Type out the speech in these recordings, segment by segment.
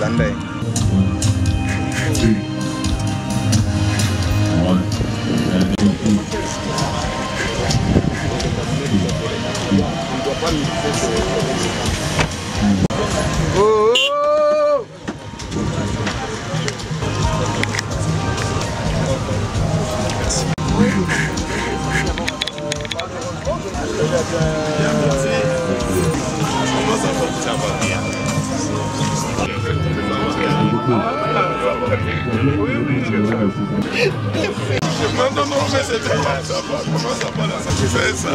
Néo-Zélandais. Non, mais c'était pas ça. Comment ça va là? Ça fait ça.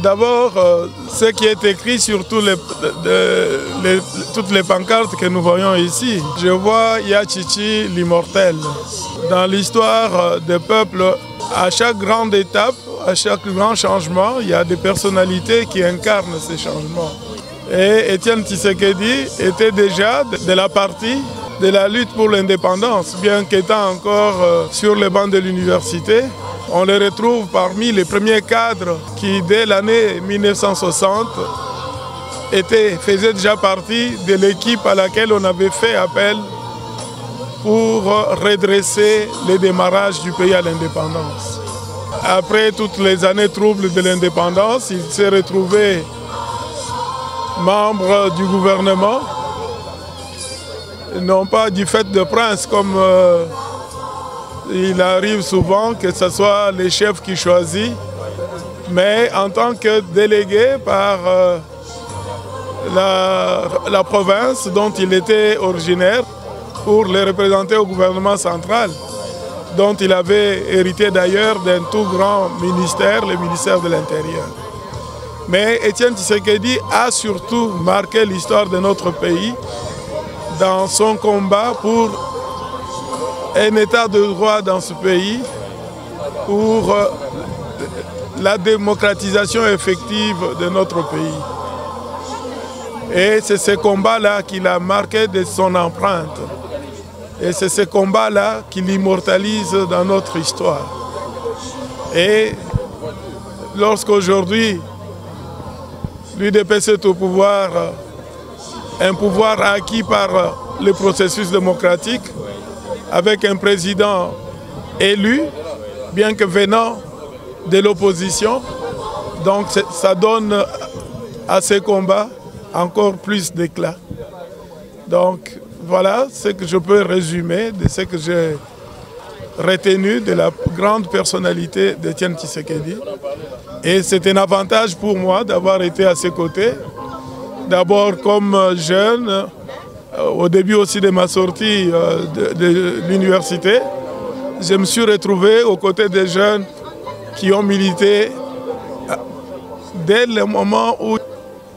D'abord, ce qui est écrit sur toutes les pancartes que nous voyons ici. Je vois Yachichi l'immortel. Dans l'histoire des peuples, à chaque grande étape, à chaque grand changement, il y a des personnalités qui incarnent ces changements. Et Étienne Tshisekedi était déjà de la partie de la lutte pour l'indépendance, bien qu'étant encore sur les bancs de l'université. On les retrouve parmi les premiers cadres qui, dès l'année 1960, faisaient déjà partie de l'équipe à laquelle on avait fait appel pour redresser les démarrages du pays à l'indépendance. Après toutes les années troubles de l'indépendance, il s'est retrouvé membre du gouvernement, non pas du fait de prince comme il arrive souvent que ce soit les chefs qui choisissent, mais en tant que délégué par la province dont il était originaire pour les représenter au gouvernement central, dont il avait hérité d'ailleurs d'un tout grand ministère, le ministère de l'Intérieur. Mais Étienne Tshisekedi a surtout marqué l'histoire de notre pays dans son combat pour un état de droit dans ce pays, pour la démocratisation effective de notre pays. Et c'est ce combat-là qu'il a marqué de son empreinte. Et c'est ce combat-là qui l'immortalise dans notre histoire. Et lorsqu'aujourd'hui, l'UDPS est au pouvoir, un pouvoir acquis par le processus démocratique, avec un président élu, bien que venant de l'opposition. Donc ça donne à ces combats encore plus d'éclat. Donc voilà ce que je peux résumer de ce que j'ai retenu de la grande personnalité d'Étienne Tshisekedi. Et c'est un avantage pour moi d'avoir été à ses côtés. D'abord comme jeune, au début aussi de ma sortie de l'université, je me suis retrouvé aux côtés des jeunes qui ont milité dès le moment où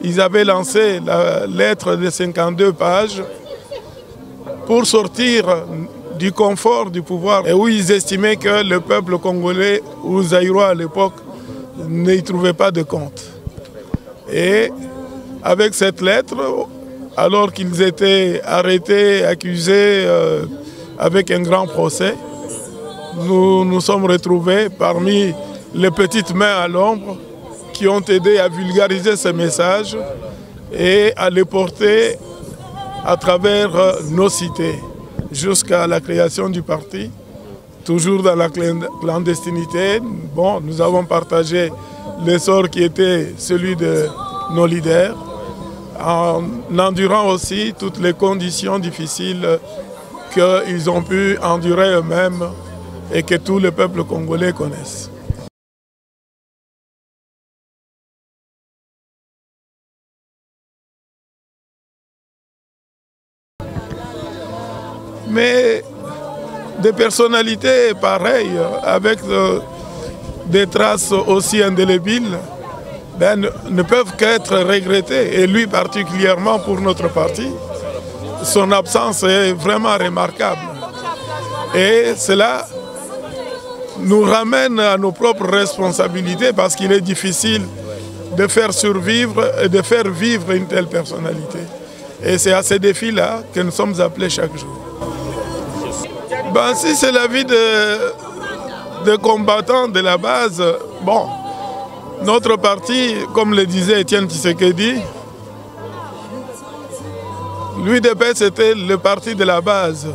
ils avaient lancé la lettre de 52 pages pour sortir du confort du pouvoir et où ils estimaient que le peuple congolais ou zaïrois à l'époque n'y trouvait pas de compte. Et avec cette lettre, alors qu'ils étaient arrêtés, accusés avec un grand procès, nous nous sommes retrouvés parmi les petites mains à l'ombre qui ont aidé à vulgariser ce message et à les porter à travers nos cités jusqu'à la création du parti, toujours dans la clandestinité. Bon, nous avons partagé l'essor qui était celui de nos leaders, en endurant aussi toutes les conditions difficiles qu'ils ont pu endurer eux-mêmes et que tout le peuple congolais connaisse. Mais des personnalités pareilles, avec des traces aussi indélébiles, ne peuvent qu'être regrettés, et lui particulièrement pour notre parti. Son absence est vraiment remarquable. Et cela nous ramène à nos propres responsabilités parce qu'il est difficile de faire survivre et de faire vivre une telle personnalité. Et c'est à ces défis-là que nous sommes appelés chaque jour. Ben, si c'est la vie de combattants de la base, bon, notre parti, comme le disait Étienne Tshisekedi, l'UDPS était le parti de la base.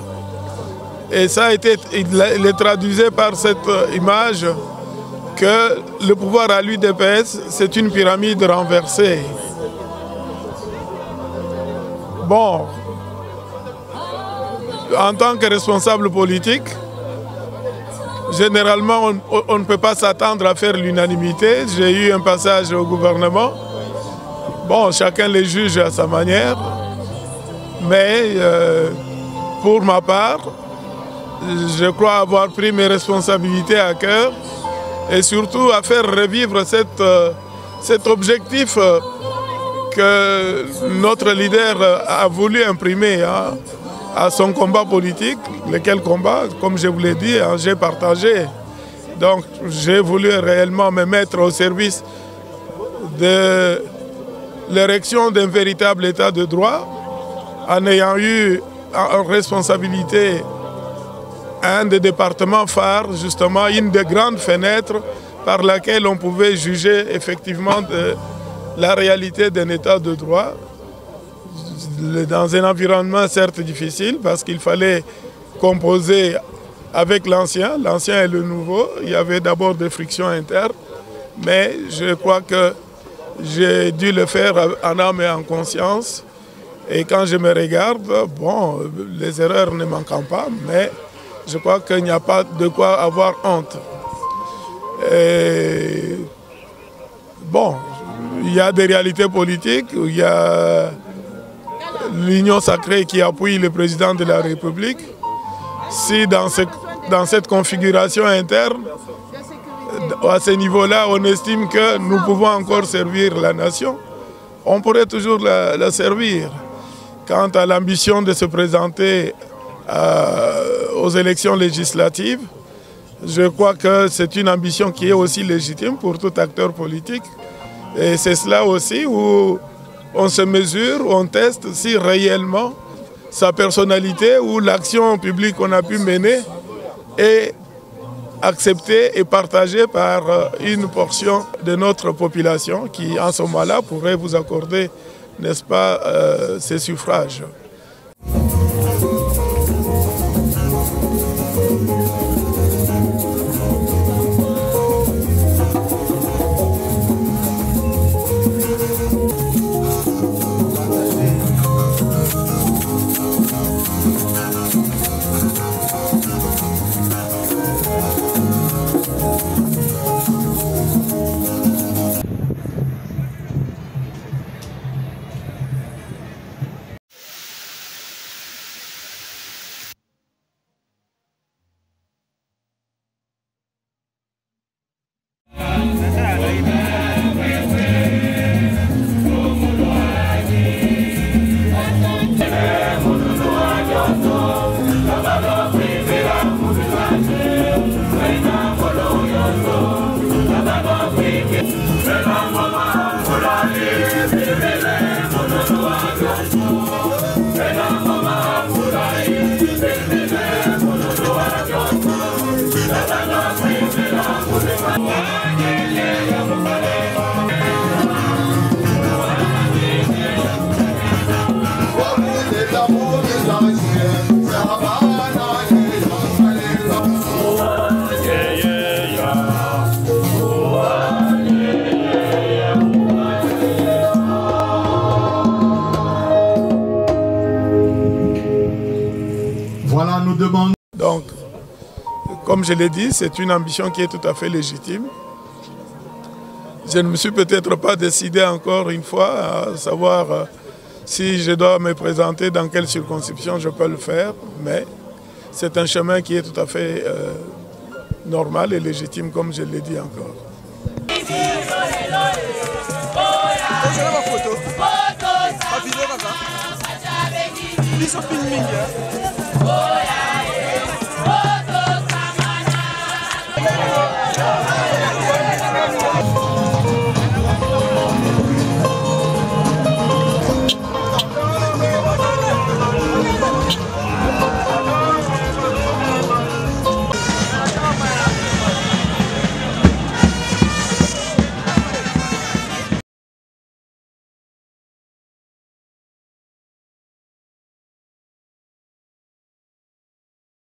Et ça a été, il le traduisait par cette image que le pouvoir à l'UDPS, c'est une pyramide renversée. Bon, en tant que responsable politique, généralement, on ne peut pas s'attendre à faire l'unanimité. J'ai eu un passage au gouvernement. Bon, chacun les juge à sa manière. Mais pour ma part, je crois avoir pris mes responsabilités à cœur et surtout à faire revivre cet objectif que notre leader a voulu imprimer à son combat politique, lequel combat, comme je vous l'ai dit, j'ai partagé. Donc j'ai voulu réellement me mettre au service de l'érection d'un véritable état de droit en ayant eu en responsabilité un des départements phares, justement, une des grandes fenêtres par laquelle on pouvait juger effectivement de la réalité d'un état de droit dans un environnement certes difficile parce qu'il fallait composer avec l'ancien et le nouveau. Il y avait d'abord des frictions internes, mais je crois que j'ai dû le faire en âme et en conscience. Et quand je me regarde, bon, les erreurs ne manquent pas, mais je crois qu'il n'y a pas de quoi avoir honte. Et bon, il y a des réalités politiques, il y a l'Union sacrée qui appuie le président de la République. Si dans cette configuration interne, à ce niveau-là, on estime que nous pouvons encore servir la nation, on pourrait toujours la servir. Quant à l'ambition de se présenter aux élections législatives, je crois que c'est une ambition qui est aussi légitime pour tout acteur politique. Et c'est cela aussi où on se mesure, on teste si réellement sa personnalité ou l'action publique qu'on a pu mener est acceptée et partagée par une portion de notre population qui, en ce moment-là, pourrait vous accorder, n'est-ce pas, ces suffrages. Voilà, nous demandons. Donc, comme je l'ai dit, c'est une ambition qui est tout à fait légitime. Je ne me suis peut-être pas décidé encore une fois à savoir si je dois me présenter dans quelle circonscription je peux le faire, mais c'est un chemin qui est tout à fait normal et légitime, comme je l'ai dit encore. Oh, yeah.